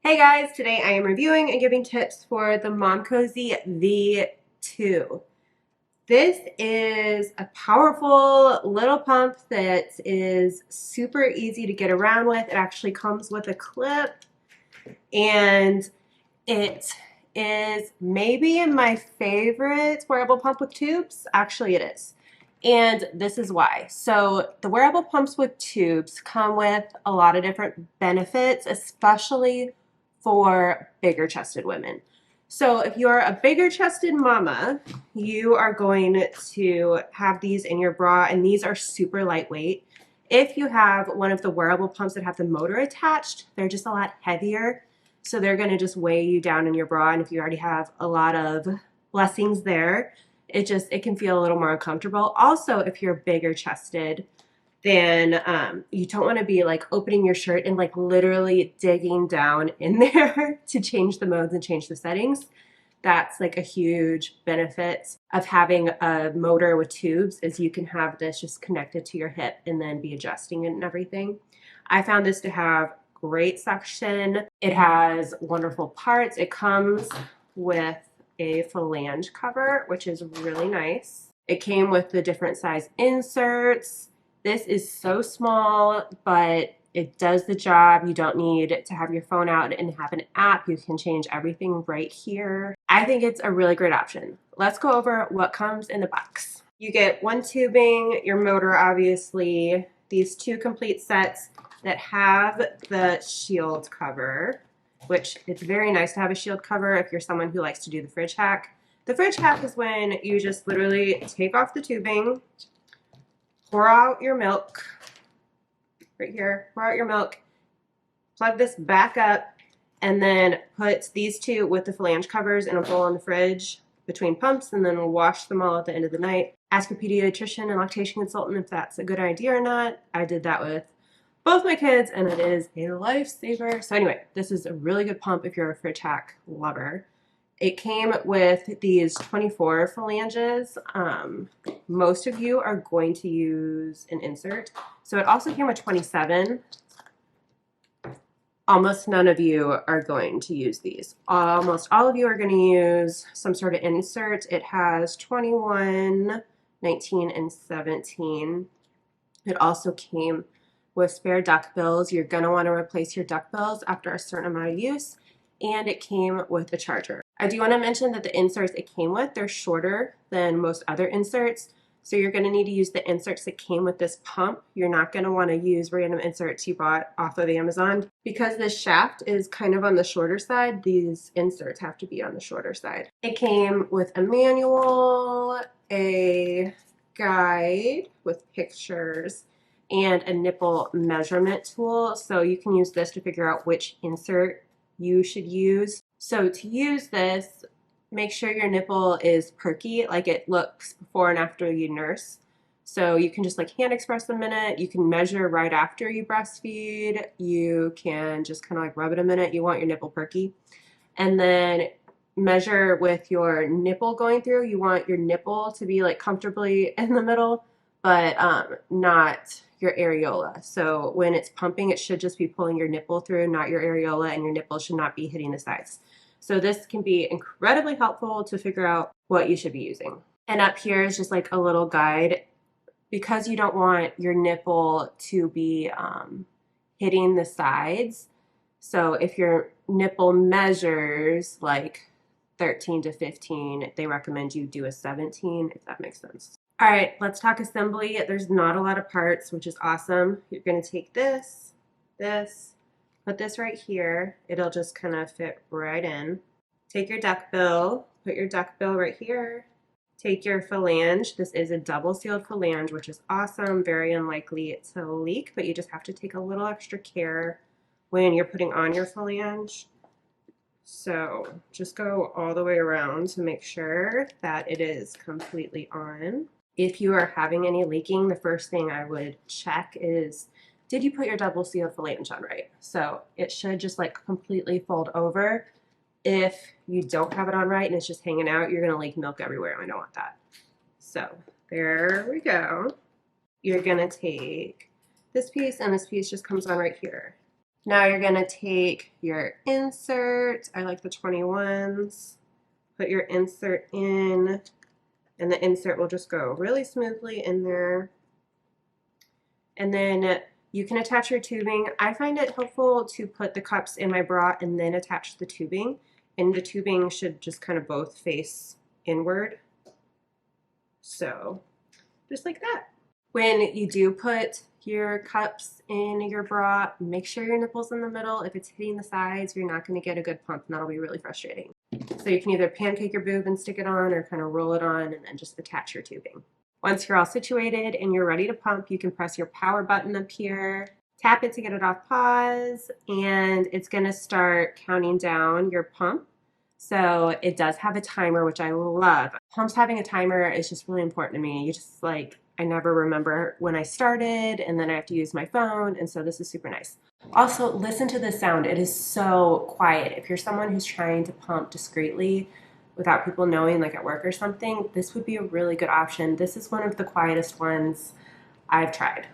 Hey guys, today I am reviewing and giving tips for the Momcozy V2. This is a powerful little pump that is super easy to get around with. It actually comes with a clip and it is maybe my favorite wearable pump with tubes. Actually, it is. And this is why. So the wearable pumps with tubes come with a lot of different benefits, especially for bigger chested women. So if you're a bigger chested mama, you are going to have these in your bra, and these are super lightweight. If you have one of the wearable pumps that have the motor attached, they're just a lot heavier. So they're going to just weigh you down in your bra. And if you already have a lot of blessings there, it can feel a little more uncomfortable. Also, if you're bigger chested, then you don't want to be like opening your shirt and like literally digging down in there to change the modes and change the settings. That's like a huge benefit of having a motor with tubes, is you can have this just connected to your hip and then be adjusting it and everything. I found this to have great suction. It has wonderful parts. It comes with a flange cover, which is really nice. It came with the different size inserts. This is so small, but it does the job. You don't need to have your phone out and have an app. You can change everything right here. I think it's a really great option. Let's go over what comes in the box. You get one tubing, your motor obviously, these two complete sets that have the shield cover, which it's very nice to have a shield cover if you're someone who likes to do the fridge hack. The fridge hack is when you just literally take off the tubing, pour out your milk, right here, pour out your milk, plug this back up, and then put these two with the flange covers in a bowl in the fridge between pumps, and then we'll wash them all at the end of the night. Ask your pediatrician and lactation consultant if that's a good idea or not. I did that with both my kids, and it is a lifesaver. So anyway, this is a really good pump if you're a fridge hack lover. It came with these 24 phalanges. Most of you are going to use an insert. So it also came with 27. Almost none of you are going to use these. Almost all of you are going to use some sort of insert. It has 21, 19, and 17. It also came with spare duckbills. You're going to want to replace your duckbills after a certain amount of use. And it came with a charger. I do want to mention that the inserts it came with, they're shorter than most other inserts. So you're going to need to use the inserts that came with this pump. You're not going to want to use random inserts you bought off of Amazon. Because this shaft is kind of on the shorter side, these inserts have to be on the shorter side. It came with a manual, a guide with pictures, and a nipple measurement tool. So you can use this to figure out which insert you should use. So to use this, make sure your nipple is perky, like it looks before and after you nurse. So you can just like hand express a minute. You can measure right after you breastfeed. You can just kind of like rub it a minute. You want your nipple perky. And then measure with your nipple going through. You want your nipple to be like comfortably in the middle, but not your areola. So when it's pumping, it should just be pulling your nipple through, not your areola, and your nipple should not be hitting the sides. So this can be incredibly helpful to figure out what you should be using. And up here is just like a little guide, because you don't want your nipple to be hitting the sides. So if your nipple measures like 13 to 15, they recommend you do a 17, if that makes sense. All right, let's talk assembly. There's not a lot of parts, which is awesome. You're going to take this, put this right here. It'll just kind of fit right in. Take your duckbill, put your duckbill right here. Take your phalange. This is a double sealed phalange, which is awesome. Very unlikely to leak, but you just have to take a little extra care when you're putting on your phalange. So just go all the way around to make sure that it is completely on. If you are having any leaking, the first thing I would check is, did you put your double sealed phalange on right? So it should just like completely fold over. If you don't have it on right and it's just hanging out, you're going to leak milk everywhere, and I don't want that. So there we go. You're going to take this piece, and this piece just comes on right here. Now you're gonna take your insert, I like the 21s, put your insert in, and the insert will just go really smoothly in there. And then you can attach your tubing. I find it helpful to put the cups in my bra and then attach the tubing. And the tubing should just kind of both face inward. So just like that. When you do put your cups in your bra, make sure your nipple's in the middle. If it's hitting the sides, you're not going to get a good pump, and that'll be really frustrating. So you can either pancake your boob and stick it on, or kind of roll it on and then just attach your tubing. Once you're all situated and you're ready to pump, you can press your power button up here, tap it to get it off pause, and it's going to start counting down your pump. So it does have a timer, which I love. Pumps having a timer is just really important to me. You just like, I never remember when I started, and then I have to use my phone, and so this is super nice. Also, listen to the sound. It is so quiet. If you're someone who's trying to pump discreetly without people knowing, like at work or something, this would be a really good option. This is one of the quietest ones I've tried.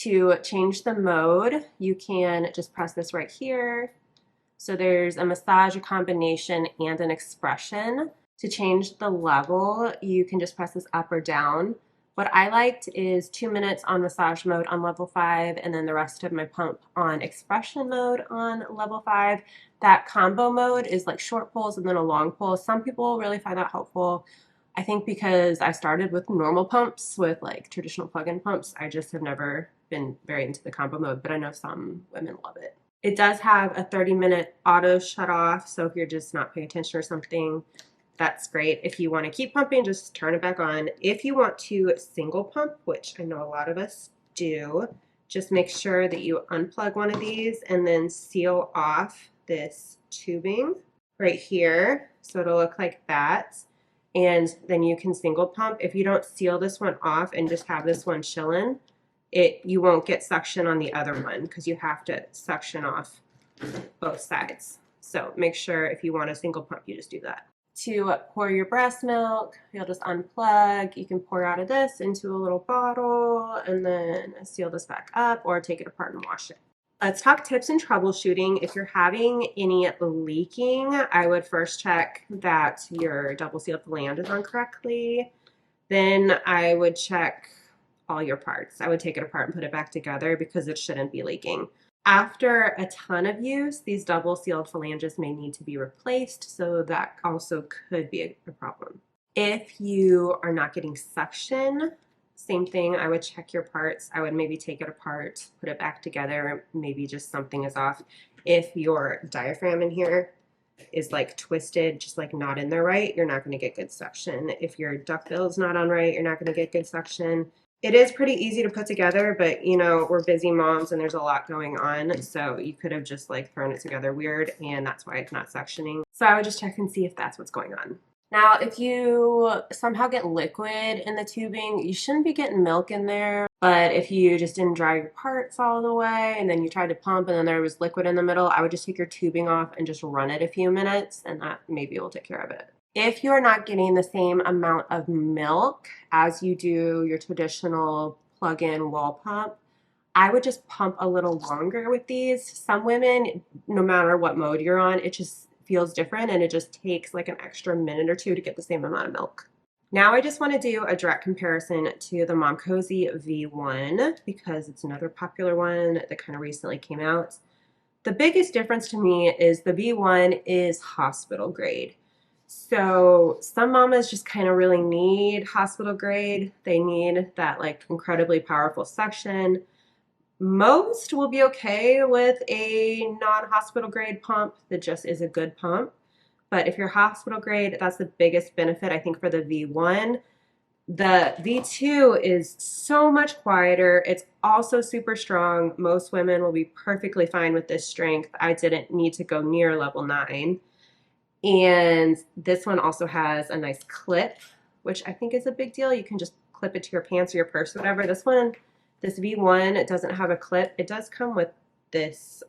To change the mode, you can just press this right here. So there's a massage, a combination, and an expression. To change the level, you can just press this up or down. What I liked is 2 minutes on massage mode on level 5, and then the rest of my pump on expression mode on level 5. That combo mode is like short pulls and then a long pull. Some people really find that helpful. I think because I started with normal pumps, with like traditional plug-in pumps, I just have never been very into the combo mode, but I know some women love it. It does have a 30-minute auto shut off, so if you're just not paying attention or something, that's great. If you want to keep pumping, just turn it back on. If you want to single pump, which I know a lot of us do, just make sure that you unplug one of these and then seal off this tubing right here. So it'll look like that. And then you can single pump. If you don't seal this one off and just have this one chilling, you won't get suction on the other one because you have to suction off both sides. So make sure if you want a single pump, you just do that. To pour your breast milk, you'll just unplug. You can pour out of this into a little bottle and then seal this back up or take it apart and wash it. Let's talk tips and troubleshooting. If you're having any leaking, I would first check that your double sealed flange is on correctly. Then I would check all your parts. I would take it apart and put it back together because it shouldn't be leaking. After a ton of use, these double sealed phalanges may need to be replaced, so that also could be a problem. If you are not getting suction, same thing, I would check your parts. I would maybe take it apart, put it back together, maybe just something is off. If your diaphragm in here is like twisted, just like not in there right, you're not going to get good suction. If your duckbill is not on right, you're not going to get good suction. It is pretty easy to put together, but you know, we're busy moms and there's a lot going on. So you could have just like thrown it together weird, and that's why it's not suctioning. So I would just check and see if that's what's going on. Now, if you somehow get liquid in the tubing, you shouldn't be getting milk in there. But if you just didn't dry your parts all the way and then you tried to pump and then there was liquid in the middle, I would just take your tubing off and just run it a few minutes, and that maybe will take care of it. If you're not getting the same amount of milk as you do your traditional plug-in wall pump, I would just pump a little longer with these. Some women, no matter what mode you're on, it just feels different and it just takes like an extra minute or two to get the same amount of milk. Now I just want to do a direct comparison to the Momcozy V1 because it's another popular one that kind of recently came out. The biggest difference to me is the V1 is hospital grade. So some mamas just kind of really need hospital grade. They need that like incredibly powerful suction. Most will be okay with a non-hospital grade pump that just is a good pump. But if you're hospital grade, that's the biggest benefit I think for the V1. The V2 is so much quieter. It's also super strong. Most women will be perfectly fine with this strength. I didn't need to go near level 9. And this one also has a nice clip, which I think is a big deal. You can just clip it to your pants or your purse or whatever. This V1, it doesn't have a clip. It does come with this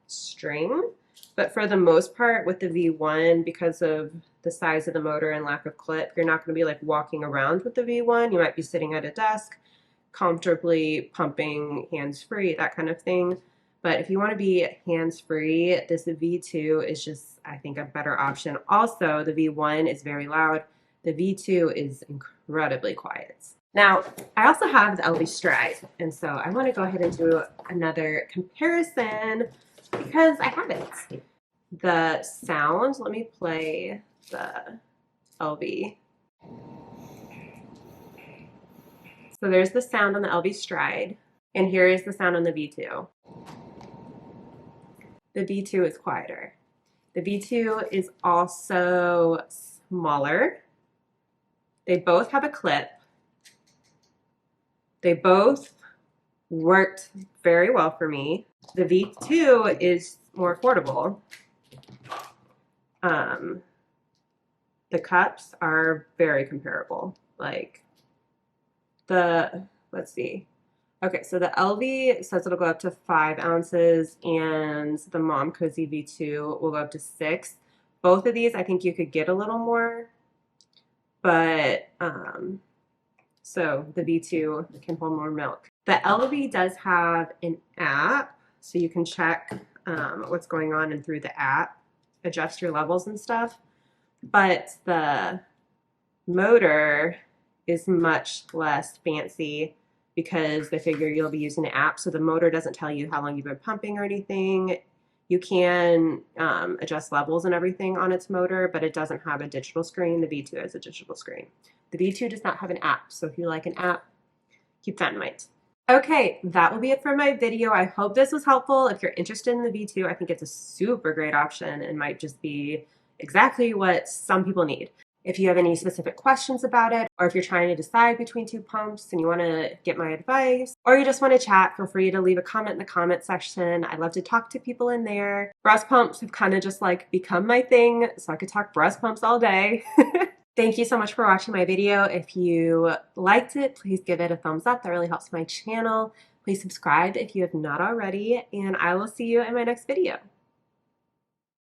string, but for the most part with the V1, because of the size of the motor and lack of clip, you're not going to be like walking around with the V1. You might be sitting at a desk. comfortably pumping hands-free, that kind of thing. But if you want to be hands-free, this V2 is just, I think, a better option. Also, the V1 is very loud. The V2 is incredibly quiet. Now, I also have the Elvie Stride, and so I want to go ahead and do another comparison because I have it. The sound, let me play the Elvie. So there's the sound on the Elvie Stride, and here is the sound on the V2. The V2 is quieter. The V2 is also smaller. They both have a clip. They both worked very well for me. The V2 is more affordable. The cups are very comparable. Like let's see. Okay, so the Elvie says it'll go up to 5 ounces and the Momcozy V2 will go up to 6. Both of these, I think you could get a little more, but so the V2 can hold more milk. The Elvie does have an app, so you can check what's going on and through the app, adjust your levels and stuff. But the motor is much less fancy because they figure you'll be using the app, so the motor doesn't tell you how long you've been pumping or anything. You can adjust levels and everything on its motor, but it doesn't have a digital screen. The V2 has a digital screen. The V2 does not have an app, so if you like an app, keep that in mind. Okay, that will be it for my video. I hope this was helpful. If you're interested in the V2, I think it's a super great option and might just be exactly what some people need. If you have any specific questions about it, or if you're trying to decide between 2 pumps and you want to get my advice, or you just want to chat, feel free to leave a comment in the comment section. I love to talk to people in there. Breast pumps have kind of just like become my thing, so I could talk breast pumps all day. Thank you so much for watching my video. If you liked it, please give it a thumbs up. That really helps my channel. Please subscribe if you have not already, and I will see you in my next video.